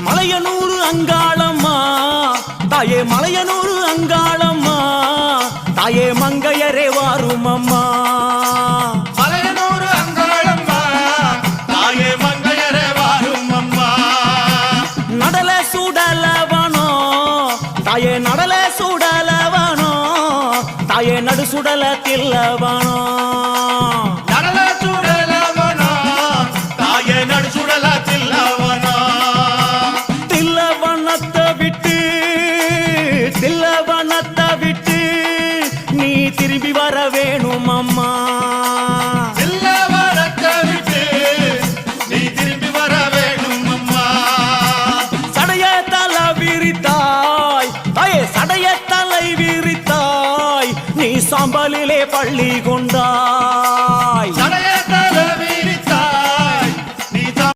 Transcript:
மலையனூர் அங்காளம்மா தாயே மலையனூர் அங்காளம்மா தாயே மங்கையரே வாரும் அம்மா மலையனூர் அங்காளம்மா தாயே மங்கையரே வாரும் அம்மா நடல சுடலவனோ தாயே நடல சுடலவனோ தாயே நடு சுடல தில்லவனோ நடல சுடலவனோ தாயே நடு சுடல தில்லவனோ தில்லவனத்தை விட்டு நீ திரும்பி வர வேணும் அம்மா தில்லவனத்தை விட்டு நீ திரும்பி வர வேணும் அம்மா சடைய தலை விரித்தாய் தாயே சடைய தலை விரித்தாய் நீ சாம்பலிலே பள்ளி கொண்டாய்